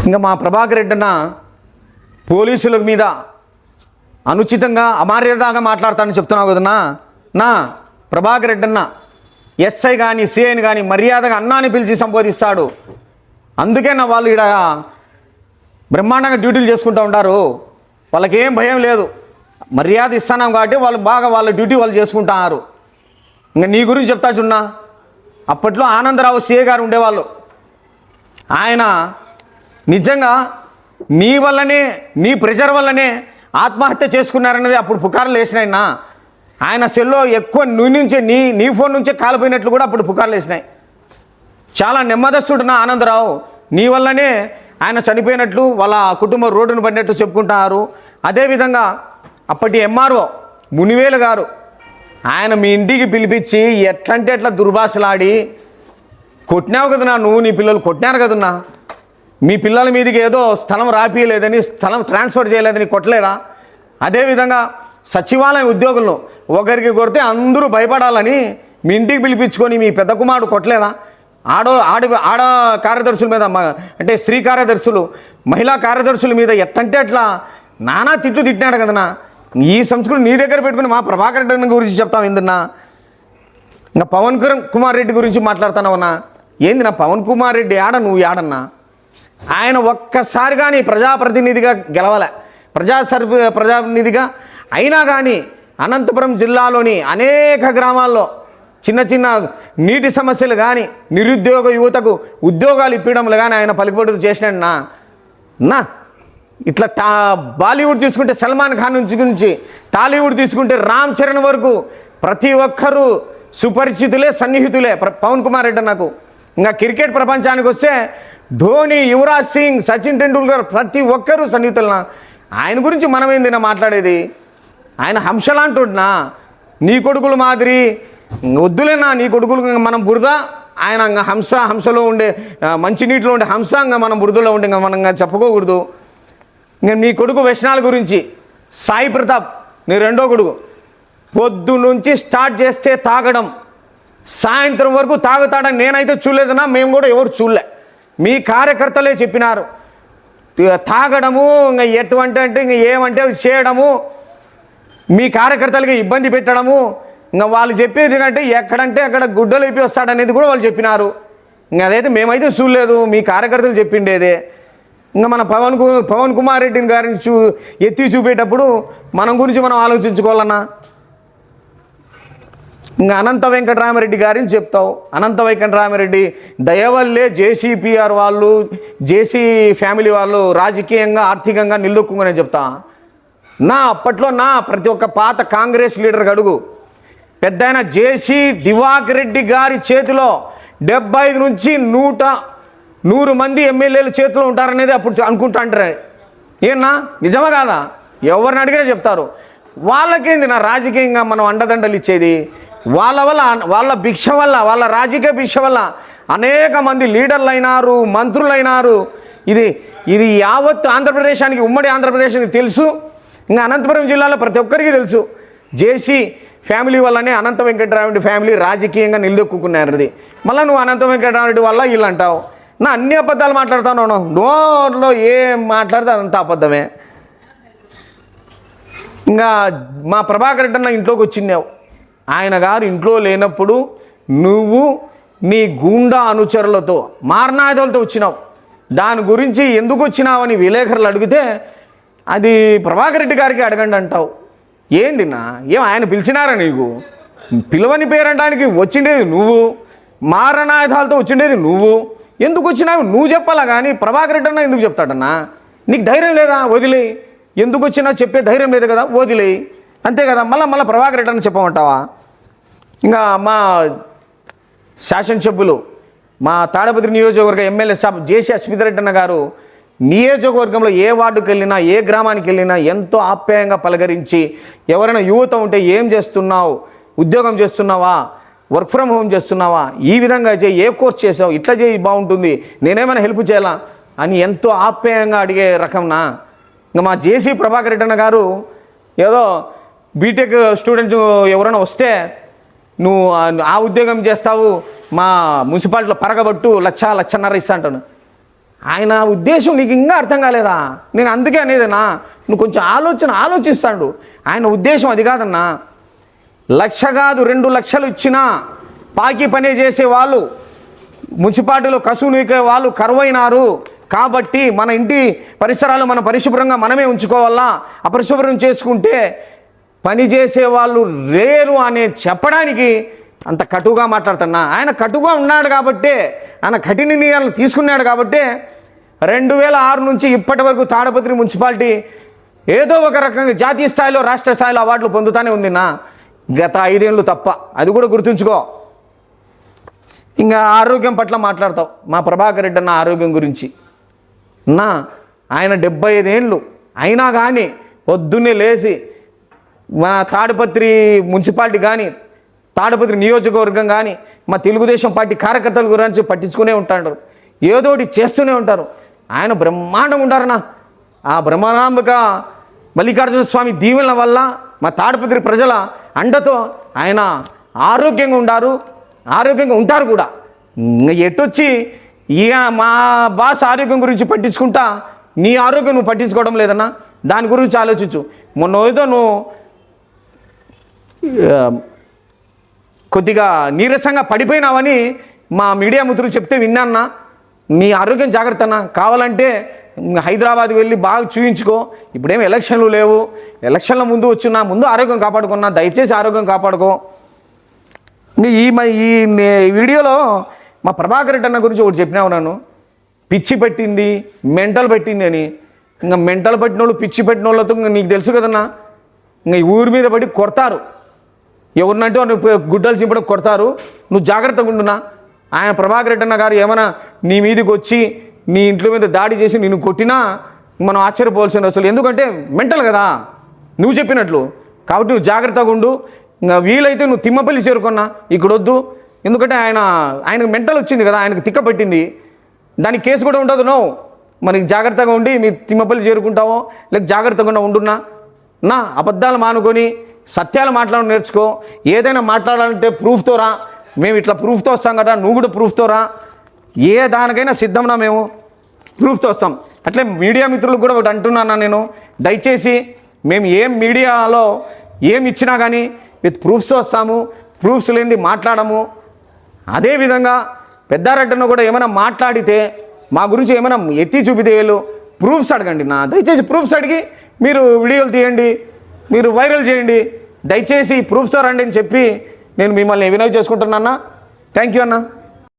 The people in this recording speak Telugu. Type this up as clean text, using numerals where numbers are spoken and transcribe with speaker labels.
Speaker 1: ఇంకా మా ప్రభాకర్ రెడ్డి అన్న పోలీసుల మీద అనుచితంగా అమర్యాదగా మాట్లాడతానని చెప్తున్నావు కదన్నా. నా ప్రభాకర్ రెడ్డి అన్న ఎస్ఐ కానీ సిఐని కానీ మర్యాదగా అన్నాని పిలిచి సంబోధిస్తాడు. అందుకే నా వాళ్ళు ఇక్కడ బ్రహ్మాండంగా డ్యూటీలు చేసుకుంటూ ఉంటారు. వాళ్ళకేం భయం లేదు, మర్యాద ఇస్తున్నాం కాబట్టి వాళ్ళు బాగా వాళ్ళ డ్యూటీ వాళ్ళు చేసుకుంటున్నారు. ఇంకా నీ గురించి చెప్తా చున్నా, అప్పట్లో ఆనందరావు సిఐ గారు ఉండేవాళ్ళు. ఆయన నిజంగా నీ వల్లనే, నీ ప్రెషర్ వల్లనే ఆత్మహత్య చేసుకున్నారనేది అప్పుడు పుకార్లు వేసినాయినా. ఆయన సెల్లో ఎక్కువ నుంచే నీ ఫోన్ నుంచే కాలిపోయినట్లు కూడా అప్పుడు పుకార్లు వేసినాయి. చాలా నెమ్మదస్తుడున్న ఆనందరావు, నీ వల్లనే ఆయన చనిపోయినట్లు వాళ్ళ కుటుంబం రోడ్డును పడినట్టు చెప్పుకుంటున్నారు. అదేవిధంగా అప్పటి ఎంఆర్ఓ మునివేలు గారు ఆయన మీ ఇంటికి పిలిపించి ఎట్లంటే ఎట్లా దుర్భాషలాడి కొట్టినావు కదన్నా. నువ్వు నీ పిల్లలు కొట్టినారు కదన్నా. మీ పిల్లల మీదకి ఏదో స్థలం రాపియలేదని, స్థలం ట్రాన్స్ఫర్ చేయలేదని కొట్టలేదా? అదేవిధంగా సచివాలయ ఉద్యోగులను ఒకరికి కొడితే అందరూ భయపడాలని మీ ఇంటికి పిలిపించుకొని మీ పెద్ద కుమారుడు కొట్టలేదా? ఆడ కార్యదర్శుల మీద, అంటే స్త్రీ కార్యదర్శులు, మహిళా కార్యదర్శుల మీద ఎట్టంటే అట్లా నానా తిట్టినాడు కదన్నా. ఈ సంస్కృతి నీ దగ్గర పెట్టుకుని మా ప్రభాకర్ రెడ్డి గురించి చెప్తాం ఏందన్నా? ఇంకా పవన్ కుమార్ రెడ్డి గురించి మాట్లాడుతున్నావన్నా. ఏంది నా పవన్ కుమార్ రెడ్డి ఆడ, నువ్వు ఆడన్నా? ఆయన ఒక్కసారి కానీ ప్రజాప్రతినిధిగా గెలవలే, ప్రజాప్రతినిధిగా అయినా కానీ అనంతపురం జిల్లాలోని అనేక గ్రామాల్లో చిన్న చిన్న నీటి సమస్యలు కానీ, నిరుద్యోగ యువతకు ఉద్యోగాలు ఇప్పించడంలో కానీ ఆయన పలుకుబడి చేసినాడు నా. ఇట్లా బాలీవుడ్ తీసుకుంటే సల్మాన్ ఖాన్ నుంచి టాలీవుడ్ తీసుకుంటే రామ్ చరణ్ వరకు ప్రతి ఒక్కరూ సుపరిచితులే, సన్నిహితులే పవన్ కుమార్ రెడ్డి నాకు. ఇంకా క్రికెట్ ప్రపంచానికి వస్తే ధోని, యువరాజ్ సింగ్, సచిన్ టెండూల్కర్ ప్రతి ఒక్కరూ సన్నిహితులనా. ఆయన గురించి మనం ఏందినా మాట్లాడేది? ఆయన హంసలాంటున్నా. నీ కొడుకులు మాదిరి వద్దులేనా, నీ కొడుకులు మనం బురద, ఆయన హంసలో ఉండే మంచినీటిలో ఉండే హంస, ఇంకా మనం బురదలో ఉండే ఇంకా మనం చెప్పుకోకూడదు. ఇంకా నీ కొడుకు వ్యసనాల గురించి సాయి ప్రతాప్, నీ రెండో కొడుకు, పొద్దు నుంచి స్టార్ట్ చేస్తే తాగడం, సాయంత్రం వరకు తాగుతాడని నేనైతే చూడలేదన్నా, మేము కూడా ఎవరు చూడలే. మీ కార్యకర్తలే చెప్పినారు తాగడము, ఇంకా ఎటువంటి అంటే ఇంకా ఏమంటే చేయడము, మీ కార్యకర్తలకి ఇబ్బంది పెట్టడము. ఇంకా వాళ్ళు చెప్పేది కంటే ఎక్కడంటే అక్కడ గుడ్డలు అయిపోయి వస్తాడనేది కూడా వాళ్ళు చెప్పినారు. ఇంకా అదైతే మేమైతే చూడలేదు, మీ కార్యకర్తలు చెప్పిండేదే. ఇంకా మన పవన్ కుమార్ రెడ్డి గారిని ఎత్తి చూపేటప్పుడు మనం గురించి మనం ఆలోచించుకోవాలన్నా. ఇంకా అనంత వెంకటరామరెడ్డి గారిని చెప్తావు. అనంత వెంకటరామరెడ్డి దయవల్లే జేసీపీఆర్ వాళ్ళు, జేసీ ఫ్యామిలీ వాళ్ళు రాజకీయంగా, ఆర్థికంగా నిలదొక్కుని చెప్తా. అప్పట్లో ప్రతి ఒక్క పాత కాంగ్రెస్ లీడర్కి అడుగు. పెద్ద ఆయన జేసీ దివాకర్ రెడ్డి గారి చేతిలో 75 నుంచి 100 మంది ఎమ్మెల్యేల చేతిలో ఉంటారనేది అప్పుడు అనుకుంటా అంటారు. ఏనా నిజమా కాదా? ఎవరిని అడిగినా చెప్తారు. వాళ్ళకేంది రాజకీయంగా మనం అండదండలు ఇచ్చేది? వాళ్ళ భిక్ష వల్ల, వాళ్ళ రాజకీయ భిక్ష వల్ల అనేక మంది లీడర్లు అయినారు, మంత్రులైనారు. ఇది యావత్ ఆంధ్రప్రదేశానికి, ఉమ్మడి ఆంధ్రప్రదేశ్కి తెలుసు. ఇంకా అనంతపురం జిల్లాలో ప్రతి ఒక్కరికి తెలుసు. జేసీ ఫ్యామిలీ వల్లనే అనంత వెంకటరామరెడ్డి ఫ్యామిలీ రాజకీయంగా నిలదొక్కున్నారు. మళ్ళీ నువ్వు అనంత వెంకటరామరెడ్డి వల్ల వీళ్ళు అంటావు. అన్ని అబద్ధాలు మాట్లాడుతాను. నోట్లో ఏం మాట్లాడితే అదంతా అబద్ధమే. ఇంకా మా ప్రభాకర్ రెడ్డి అన్న ఇంట్లోకి వచ్చినావు. ఆయన గారు ఇంట్లో లేనప్పుడు నువ్వు నీ గూండా అనుచరులతో, మారణాయుధాలతో వచ్చినావు. దాని గురించి ఎందుకు వచ్చినావని విలేకరులు అడిగితే అది ప్రభాకర్ రెడ్డి గారికి అడగండి అంటావు. ఏందిన్నా? ఆయన పిలిచినారా నీకు? పిలవని పేరంటానికి వచ్చిండేది నువ్వు, మారణాయుధాలతో వచ్చిండేది నువ్వు. ఎందుకు వచ్చినావు నువ్వు చెప్పాలా కానీ ప్రభాకర్ రెడ్డి అన్న ఎందుకు చెప్తాడన్నా? నీకు ధైర్యం లేదా? వదిలేయి. ఎందుకు వచ్చినా చెప్పే ధైర్యం లేదు కదా, వదిలేయి. అంతే కదా. మళ్ళీ ప్రభాకర్ రెడ్డి అని చెప్పమంటావా? ఇంకా మా శాసనసభ్యులు, మా తాడపత్రి నియోజకవర్గ ఎమ్మెల్యే సాబ్ జేసీ అశ్వితరెడ్డి అన్న గారు నియోజకవర్గంలో ఏ వార్డుకి వెళ్ళినా, ఏ గ్రామానికి వెళ్ళినా ఎంతో ఆప్యాయంగా పలకరించి, ఎవరైనా యువత ఉంటే ఏం చేస్తున్నావు, ఉద్యోగం చేస్తున్నావా, వర్క్ ఫ్రమ్ హోమ్ చేస్తున్నావా, ఈ విధంగా చేయి, ఏ కోర్స్ చేసావు, ఇట్లా చేయి బాగుంటుంది, నేనేమైనా హెల్ప్ చేయాలా అని ఎంతో ఆప్యాయంగా అడిగే రకంనా. ఇంకా మా జేసీ ప్రభాకర్ రెడ్డి అన్న గారు ఏదో బీటెక్ స్టూడెంట్ ఎవరైనా వస్తే నువ్వు ఆ ఉద్యోగం చేస్తావు, మా మున్సిపాలిటీలో పరగబట్టు 1,00,000-1,50,000 ఇస్తా అంటాను. ఆయన ఉద్దేశం నీకు ఇంకా అర్థం కాలేదా? నేను అందుకే అనేదన్నా, నువ్వు కొంచెం ఆలోచిస్తాడు. ఆయన ఉద్దేశం అది కాదన్నా. 1,00,000 కాదు 2 లక్షలు ఇచ్చినా పాకి పని చేసే వాళ్ళు, మున్సిపాలిటీలో కసువు నీకే వాళ్ళు కరువైనారు కాబట్టి మన ఇంటి పరిసరాలు మనం పరిశుభ్రంగా మనమే ఉంచుకోవాలా, అపరిశుభ్రం చేసుకుంటే పని చేసే వాళ్ళు లేరు అనే చెప్పడానికి అంత కటుగా మాట్లాడుతున్నా. ఆయన కటుగా ఉన్నాడు కాబట్టే, ఆయన కఠిన నిర్ణయాలు తీసుకున్నాడు కాబట్టే 2006 నుంచి ఇప్పటి వరకు తాడపత్రి మున్సిపాలిటీ ఏదో ఒక రకంగా జాతీయ స్థాయిలో రాష్ట్ర స్థాయిలో అవార్డులు పొందుతూనే ఉంది నా, గత 5 ఏళ్ళు తప్ప. అది కూడా గుర్తుంచుకో. ఇంకా ఆరోగ్యం పట్ల మాట్లాడతావు, మా ప్రభాకర్ రెడ్డి అన్న ఆరోగ్యం గురించి నా, ఆయన 75 ఏళ్ళు అయినా కానీ పొద్దున్నే లేచి మా తాడిపత్రి మున్సిపాలిటీ కానీ తాడిపత్రి నియోజకవర్గం కానీ మా తెలుగుదేశం పార్టీ కార్యకర్తల గురించి పట్టించుకునే ఉంటాడు, ఏదో ఒకటి చేస్తూనే ఉంటారు. ఆయన బ్రహ్మాండంగా ఉంటారన్నా. ఆ బ్రహ్మాంబిక మల్లికార్జున స్వామి దీవెనల వల్ల మా తాడిపత్రి ప్రజల అండతో ఆయన ఆరోగ్యంగా ఉంటారు కూడా. ఎట్టొచ్చి ఇక మా బాస్ ఆరోగ్యం గురించి పట్టించుకుంటా, నీ ఆరోగ్యం నువ్వు పట్టించుకోవడం లేదన్నా. దాని గురించి ఆలోచించు. మొన్న ఏదో నువ్వు కొద్దిగా నీరసంగా పడిపోయినావని మా మీడియా మిత్రులు చెప్తే విన్నాన్నా. నీ ఆరోగ్యం జాగ్రత్త అన్న. కావాలంటే హైదరాబాద్ వెళ్ళి బాగా చూయించుకో. ఇప్పుడేమి ఎలక్షన్లు లేవు, ఎలక్షన్ల ముందు వచ్చినా ముందు ఆరోగ్యం కాపాడుకున్నా, దయచేసి ఆరోగ్యం కాపాడుకో. ఈ వీడియోలో మా ప్రభాకర్ రెడ్డి అన్న గురించి ఒకటి చెప్పినావు, నన్ను పిచ్చి పెట్టింది మెంటల్ పెట్టింది అని. ఇంకా మెంటల్ పెట్టిన వాళ్ళు పిచ్చి పెట్టిన వాళ్ళతో ఇంకా నీకు తెలుసు కదన్నా, ఇంకా ఈ ఊరి మీద పడి కొడతారు. ఎవరినంటే గుడ్డలు చింపడం కొడతారు. నువ్వు జాగ్రత్తగా ఉండునా. ఆయన ప్రభాకర్ రెడ్డి అన్న గారు ఏమైనా నీ మీదకి వచ్చి నీ ఇంట్లో మీద దాడి చేసి నిన్ను కొట్టినా మనం ఆశ్చర్యపోవాల్సిన అసలు, ఎందుకంటే మెంటల్ కదా నువ్వు చెప్పినట్లు. కాబట్టి నువ్వు జాగ్రత్తగా ఉండు. ఇంకా వీలైతే నువ్వు తిమ్మపల్లి చేరుకున్నా, ఇక్కడ వద్దు. ఎందుకంటే ఆయనకు మెంటల్ వచ్చింది కదా, ఆయనకు తిక్క పెట్టింది, దానికి కేసు కూడా ఉండదు. నువ్వు మనకి జాగ్రత్తగా ఉండి మీ తిమ్మపల్లి చేరుకుంటావో లేక జాగ్రత్తగా ఉండున్నా. నా అబద్ధాలు మానుకొని సత్యాలు మాట్లాడడం నేర్చుకో. ఏదైనా మాట్లాడాలంటే ప్రూఫ్తో రా. మేము ఇట్లా ప్రూఫ్తో వస్తాం కదా, నువ్వు కూడా ప్రూఫ్తో రా. ఏ దానికైనా సిద్ధంనా, మేము ప్రూఫ్తో వస్తాం. అట్లే మీడియా మిత్రులకు కూడా ఒకటి అంటున్నాను నేను, దయచేసి మేము ఏం మీడియాలో ఏమి ఇచ్చినా కానీ విత్ ప్రూఫ్స్తో వస్తాము, ప్రూఫ్స్ లేనిది మాట్లాడము. అదేవిధంగా పెద్దారెడ్డిని కూడా ఏమైనా మాట్లాడితే మా గురించి ఏమైనా ఎత్తి చూపితే వీళ్ళు ప్రూఫ్స్ అడగండి నా, దయచేసి ప్రూఫ్స్ అడిగి మీరు వీడియోలు తీయండి, మీరు వైరల్ చేయండి. దయచేసి ప్రూఫ్స్తో రండి అని చెప్పి నేను మిమ్మల్ని వినవి చేసుకుంటున్నా. థ్యాంక్ యూ అన్న.